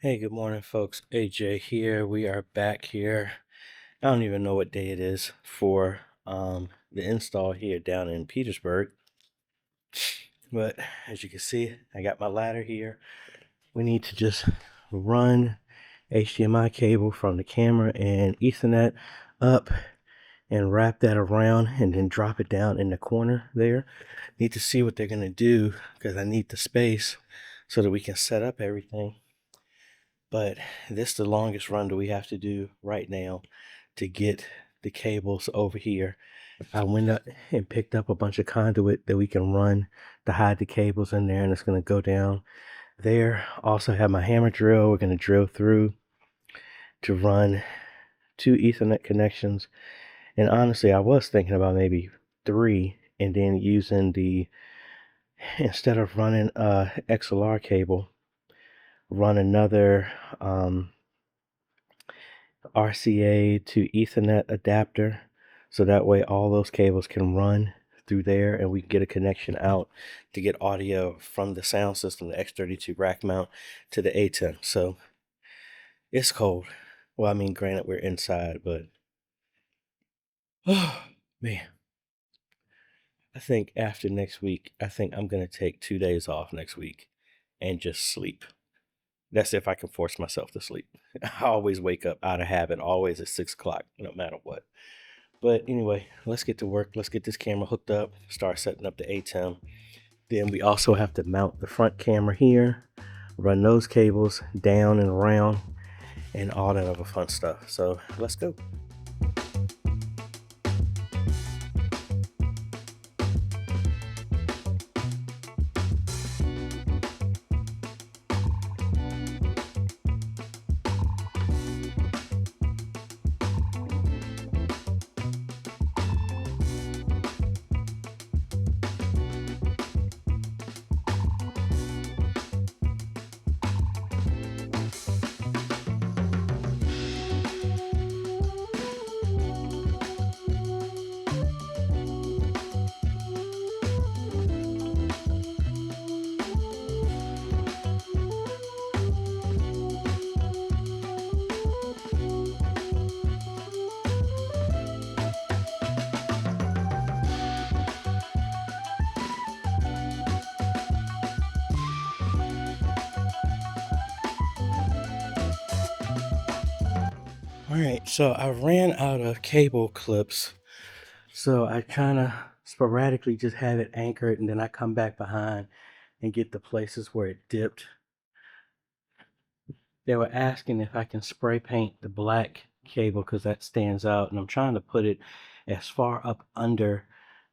Hey, good morning, folks. AJ here. We are back here. I don't even know what day it is for the install here down in Petersburg. But as you can see, I got my ladder here. We need to just run HDMI cable from the camera and Ethernet up and wrap that around and then drop it down in the corner there. Need to see what they're going to do because I need the space so that we can set up everything. But this is the longest run that we have to do right now to get the cables over here. I went up and picked up a bunch of conduit that we can run to hide the cables in there, and it's going to go down there. Also have my hammer drill. We're going to drill through to run 2 Ethernet connections. And honestly, I was thinking about maybe 3, and then using instead of running a XLR cable, run another RCA to Ethernet adapter, so that way all those cables can run through there and we can get a connection out to get audio from the sound system, the X32 rack mount, to the ATEM. So it's cold. Well, I mean, granted, we're inside, but oh man, I think after next week, I think I'm going to take 2 days off next week and just sleep. That's if I can force myself to sleep. I always wake up out of habit, always at 6 o'clock, no matter what. But anyway, let's get to work. Let's get this camera hooked up, start setting up the ATEM. Then we also have to mount the front camera here, run those cables down and around, and all that other fun stuff. So let's go. All right, so I ran out of cable clips, so I kind of sporadically just have it anchored, and then I come back behind and get the places where it dipped. They were asking if I can spray paint the black cable because that stands out, and I'm trying to put it as far up under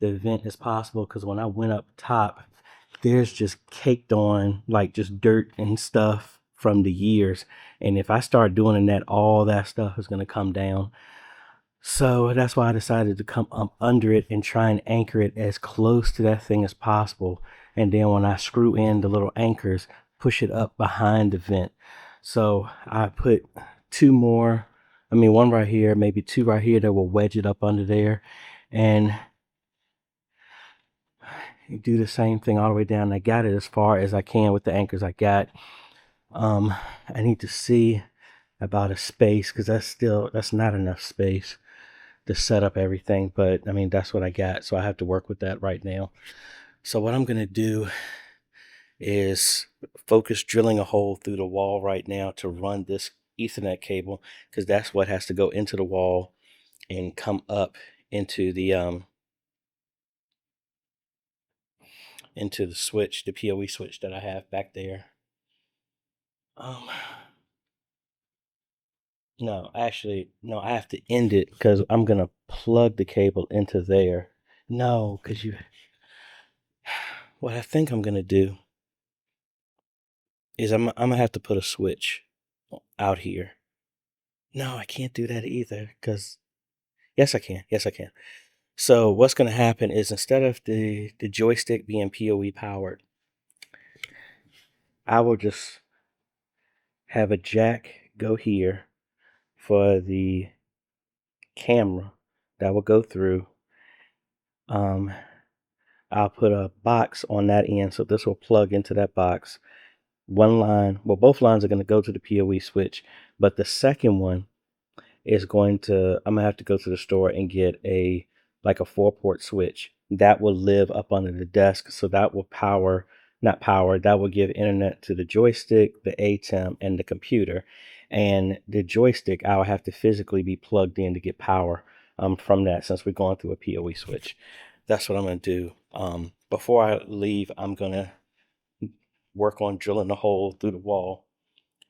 the vent as possible because when I went up top, there's just caked on like just dirt and stuff from the years, and if I start doing that, all that stuff is going to come down. So that's why I decided to come up under it and try and anchor it as close to that thing as possible, and then when I screw in the little anchors, push it up behind the vent. So I put 2 more, one right here, maybe 2 right here that will wedge it up under there, and do the same thing all the way down. I got it as far as I can with the anchors I got. I need to see about a space because that's not enough space to set up everything, but that's what I got, so I have to work with that right now. So what I'm going to do is focus drilling a hole through the wall right now to run this Ethernet cable because that's what has to go into the wall and come up into the switch, the PoE switch that I have back there. No, actually, no, I have to end it because I'm gonna plug the cable into there. No, because what I think I'm gonna do is I'm gonna have to put a switch out here. No, I can't do that either because, yes, I can. Yes, I can. So what's gonna happen is instead of the joystick being PoE powered, I will just have a jack go here for the camera that will go through. I'll put a box on that end, so this will plug into that box. one line, well, both lines are going to go to the PoE switch, but the second one is going to, I'm gonna have to go to the store and get like a 4-port switch that will live up under the desk. So that will that will give internet to the joystick, the ATEM, and the computer. And the joystick, I'll have to physically be plugged in to get power from that, since we're going through a PoE switch. That's what I'm gonna do. Before I leave, I'm gonna work on drilling a hole through the wall,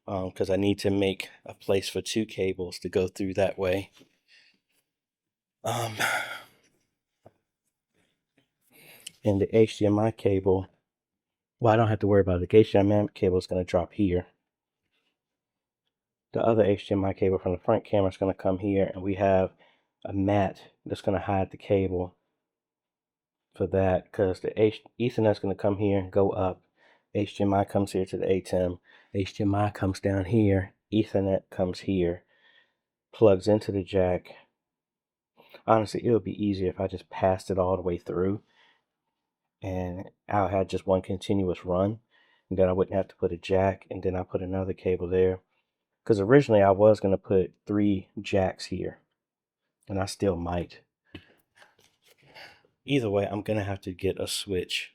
because I need to make a place for 2 cables to go through that way. And the HDMI cable, well, I don't have to worry about it. The HDMI cable is going to drop here. The other HDMI cable from the front camera is going to come here, and we have a mat that's going to hide the cable for that, because the Ethernet is going to come here and go up. HDMI comes here to the ATEM. HDMI comes down here. Ethernet comes here, plugs into the jack. Honestly, it would be easier if I just passed it all the way through, and I'll have just one continuous run, and then I wouldn't have to put a jack, and then I put another cable there. Because originally I was going to put 3 jacks here, and I still might. Either way, I'm going to have to get a switch,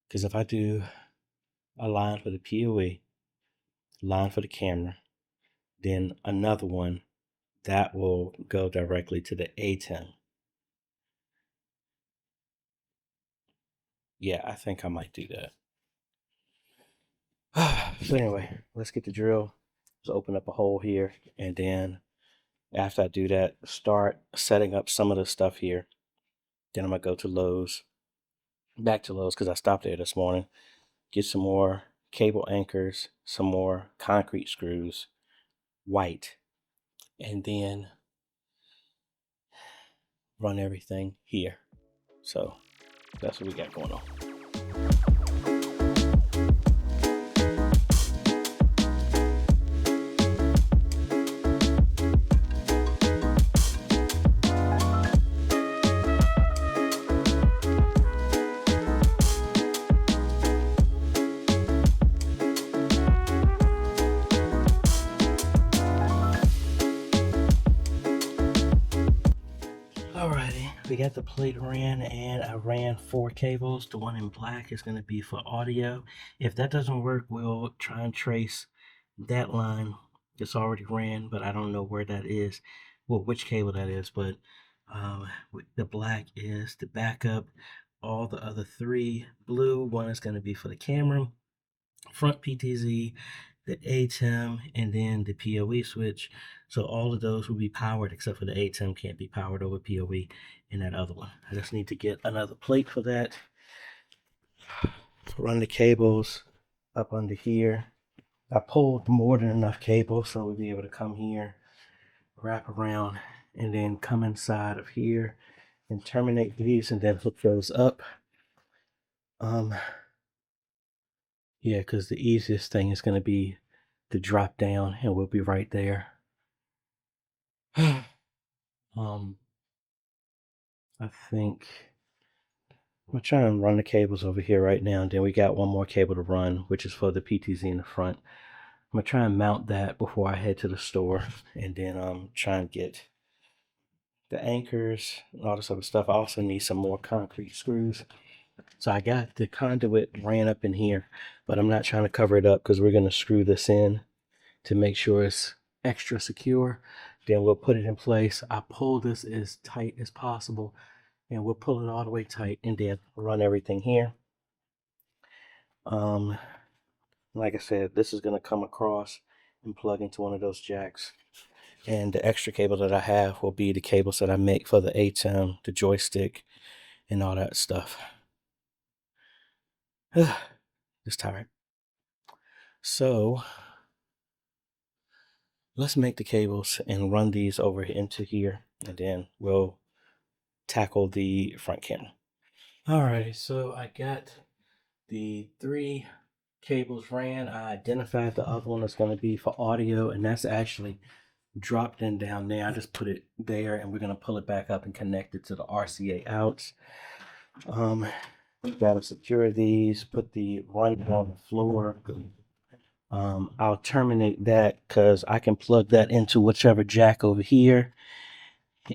because if I do a line for the PoE, line for the camera, then another one that will go directly to the ATEM. Yeah, I think I might do that. So anyway, let's get the drill. Let's open up a hole here, and then after I do that, start setting up some of the stuff here. Then I'm gonna go to Lowe's, back to Lowe's, because I stopped there this morning. Get some more cable anchors, some more concrete screws, white, and then run everything here. So that's what we got going on. Alrighty, we got the plate ran, and I ran 4 cables. The one in black is going to be for audio. If that doesn't work, we'll try and trace that line that's already ran, but I don't know where that is, well, which cable that is, but the black is the backup. All the other 3, blue one is going to be for the camera, front PTZ, the ATEM, and then the PoE switch. So all of those will be powered, except for the ATEM can't be powered over PoE in that other one. I just need to get another plate for that. Run the cables up under here. I pulled more than enough cable, so we'll be able to come here, wrap around, and then come inside of here and terminate these, and then hook those up. Yeah, because the easiest thing is going to be to drop down, and we'll be right there. I think I'm gonna try and run the cables over here right now, and then we got one more cable to run, which is for the PTZ in the front. I'm gonna try and mount that before I head to the store, and then try and get the anchors and all this other stuff. I also need some more concrete screws. So I got the conduit ran up in here, but I'm not trying to cover it up, because we're gonna screw this in to make sure it's extra secure. Then we'll put it in place. I pull this as tight as possible, and we'll pull it all the way tight, and then run everything here. Like I said, this is going to come across and plug into one of those jacks, and the extra cable that I have will be the cables that I make for the ATEM, the joystick, and all that stuff. Just tired. So let's make the cables and run these over into here, and then we'll tackle the front camera. Alrighty, so I got the 3 cables ran. I identified the other one that's going to be for audio, and that's actually dropped in down there. I just put it there, and we're going to pull it back up and connect it to the RCA outs. Gotta secure these, put the run on the floor. I'll terminate that because I can plug that into whichever jack over here,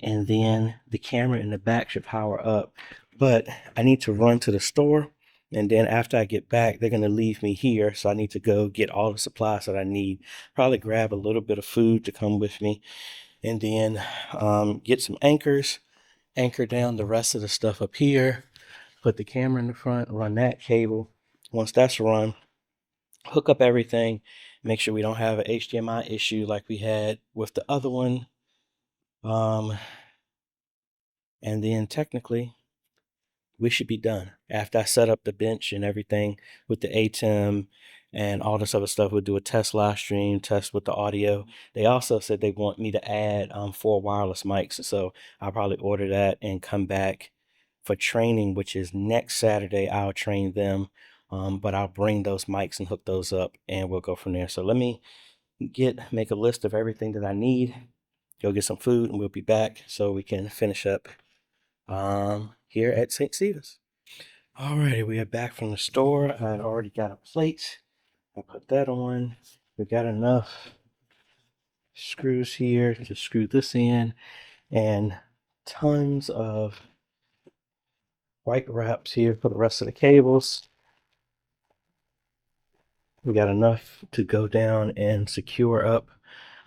and then the camera in the back should power up. But I need to run to the store, and then after I get back, they're gonna leave me here, so I need to go get all the supplies that I need. Probably grab a little bit of food to come with me, and then get some anchors, anchor down the rest of the stuff up here, put the camera in the front, run that cable. Once that's run, hook up everything, make sure we don't have an HDMI issue like we had with the other one. And then technically we should be done. After I set up the bench and everything with the ATEM and all this other stuff, we'll do a test live stream, test with the audio. They also said they want me to add 4 wireless mics. So I'll probably order that and come back for training, which is next Saturday. I'll train them, but I'll bring those mics and hook those up, and we'll go from there. So let me make a list of everything that I need, go get some food, and we'll be back so we can finish up here at St. Stephen's. Alrighty, we are back from the store. I already got a plate. I put that on. We got enough screws here to screw this in, and tons of white wraps here for the rest of the cables. We got enough to go down and secure up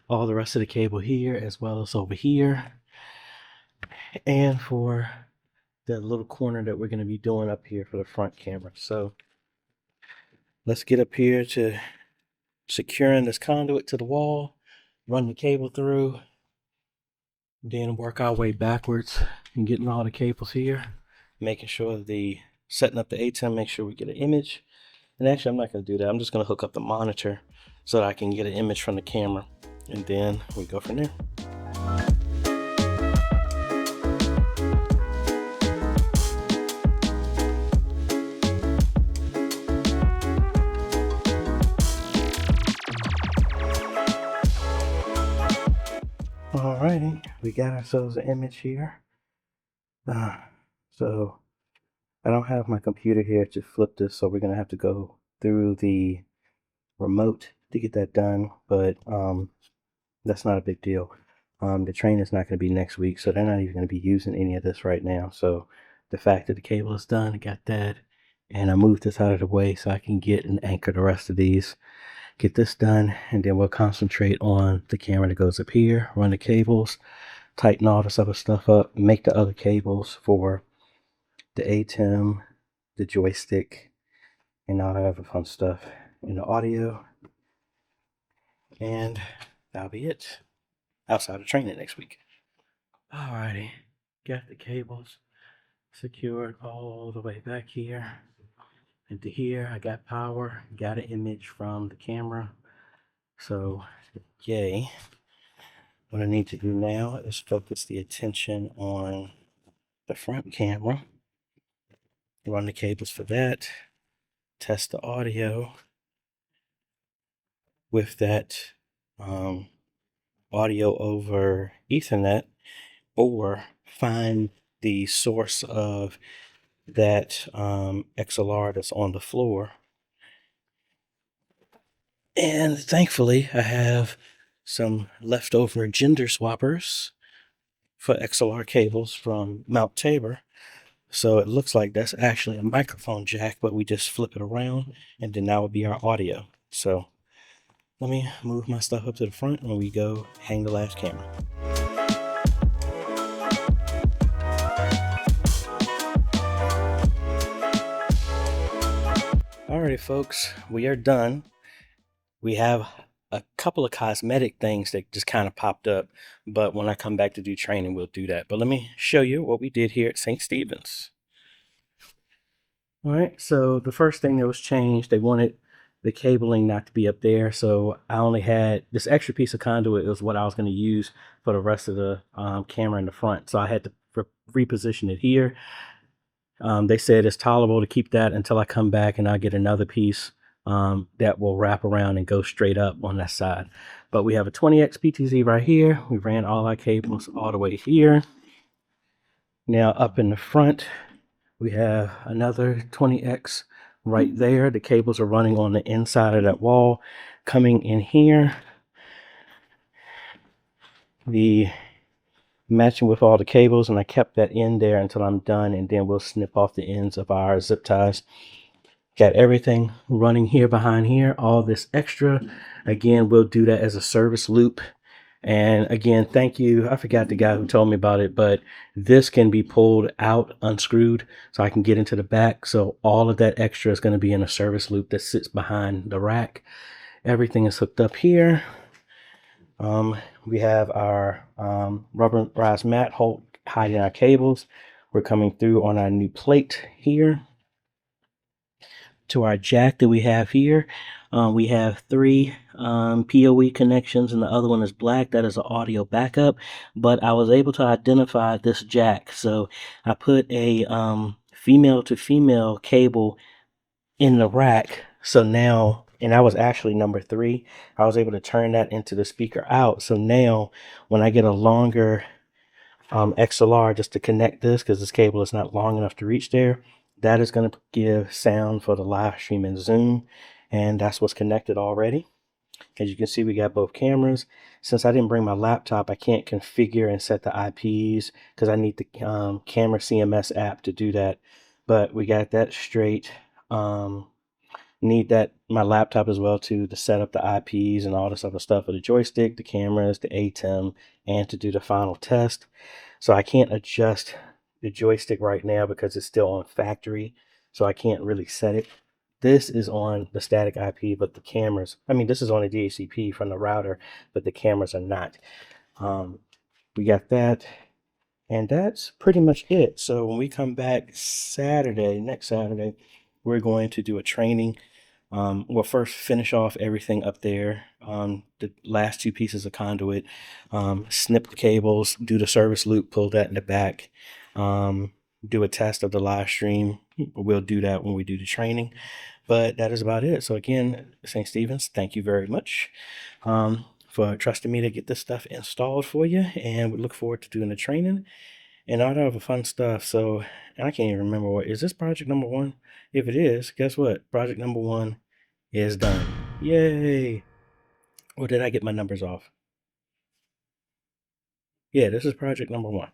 all the rest of the cable here as well as over here, and for that little corner that we're going to be doing up here for the front camera. So let's get up here to securing this conduit to the wall, run the cable through, then work our way backwards and getting all the cables here, making sure setting up the ATEM, make sure we get an image. And actually, I'm not going to do that. I'm just going to hook up the monitor so that I can get an image from the camera, and then we go from there. Alrighty, we got ourselves an image here. So I don't have my computer here to flip this, so we're gonna have to go through the remote to get that done, but that's not a big deal. The train is not going to be next week, so they're not even going to be using any of this right now. So the fact that the cable is done, I got that, and I moved this out of the way so I can get and anchor the rest of these. Get this done, and then we'll concentrate on the camera that goes up here, run the cables, tighten all this other stuff up, make the other cables for the ATEM, the joystick, and all that other fun stuff in the audio. And that'll be it outside of training next week. Alrighty, got the cables secured all the way back here into here. I got power, got an image from the camera. So yay. What I need to do now is focus the attention on the front camera, run the cables for that, test the audio with that audio over Ethernet, or find the source of that XLR that's on the floor. And thankfully I have some leftover gender swappers for XLR cables from Mount Tabor. So it looks like that's actually a microphone jack, but we just flip it around, and then that would be our audio. So let me move my stuff up to the front and we go hang the last camera. Alrighty folks, we are done. We have a couple of cosmetic things that just kind of popped up, but when I come back to do training, we'll do that. But let me show you what we did here at St. Stephen's. All right, so the first thing that was changed, they wanted the cabling not to be up there, so I only had this extra piece of conduit. It was what I was going to use for the rest of the camera in the front, so I had to reposition it here. They said it's tolerable to keep that until I come back and I'll get another piece that will wrap around and go straight up on that side. But we have a 20X PTZ right here. We ran all our cables all the way here. Now up in the front, We have another 20X right there. The cables are running on the inside of that wall. Coming in here, the matching with all the cables, and I kept that in there until I'm done, and then we'll snip off the ends of our zip ties. Got everything running here behind here, all this extra. Again, we'll do that as a service loop. And again, thank you. I forgot the guy who told me about it, but this can be pulled out, unscrewed, so I can get into the back. So all of that extra is going to be in a service loop that sits behind the rack. Everything is hooked up here. We have our rubberized mat hiding our cables. We're coming through on our new plate here. To our jack that we have here, we have 3 PoE connections, and the other one is black. That is an audio backup, but I was able to identify this jack, so I put a female to female cable in the rack. So now, and I was actually number 3, I was able to turn that into the speaker out. So now when I get a longer XLR just to connect this, because this cable is not long enough to reach there, that is going to give sound for the live stream in Zoom, and that's what's connected already. As you can see, we got both cameras. Since I didn't bring my laptop, I can't configure and set the IPs because I need the camera CMS app to do that. But we got that straight. Need my laptop as well to set up the IPs and all this other stuff for the joystick, the cameras, the ATEM, and to do the final test. So I can't adjust the joystick right now because it's still on factory, so I can't really set it. This is on the static IP, but the cameras, this is on the DHCP from the router, but the cameras are not. We got that, and that's pretty much it. So when we come back next Saturday, we're going to do a training. We'll first finish off everything up there, the last 2 pieces of conduit, snip the cables, do the service loop, pull that in the back, do a test of the live stream. We'll do that when we do the training, but that is about it. So again, St. Stephen's, thank you very much for trusting me to get this stuff installed for you, and we look forward to doing the training and all that other fun stuff. So, and I can't even remember is this project number 1? If it is, guess what? Project number 1 is done. Yay! Or did I get my numbers off? Yeah, this is project number 1.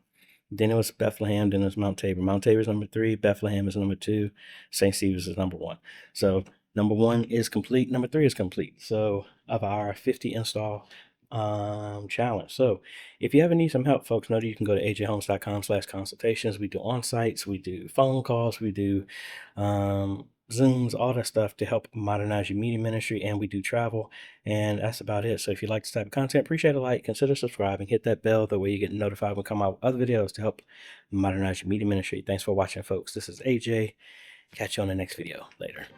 Then it was Bethlehem, then it was Mount Tabor. Mount Tabor is number 3, Bethlehem is number 2, St. Stephen's is number 1. So number 1 is complete, number 3 is complete. So of our 50 install challenge. So if you ever need some help, folks, know that you can go to ajhomes.com/consultations. We do on-sites, we do phone calls, we do Zooms, all that stuff to help modernize your media ministry, and we do travel, and that's about it. So if you like this type of content, appreciate a like, consider subscribing, hit that bell, that way you get notified when we come out with other videos to help modernize your media ministry. Thanks for watching, folks. This is AJ. Catch you on the next video. Later.